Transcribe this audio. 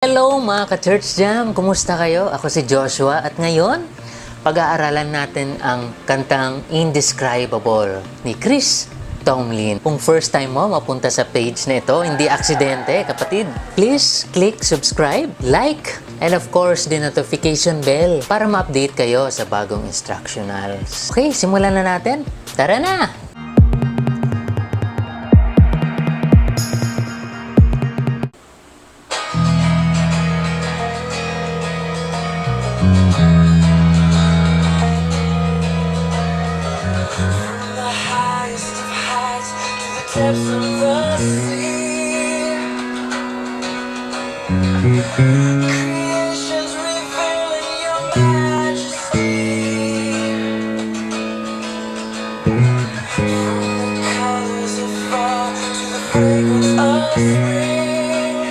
Hello mga ka-Church Jam! Kumusta kayo? Ako si Joshua at ngayon, pag-aaralan natin ang kantang Indescribable ni Chris Tomlin. Kung first time mo mapunta sa page na ito, hindi aksidente kapatid. Please click subscribe, like, and of course the notification bell para ma-update kayo sa bagong instructionals. Okay, simulan na natin. Tara na! Depths of the sea, creations revealing your majesty. From the colors of fall to the fragrance of spring,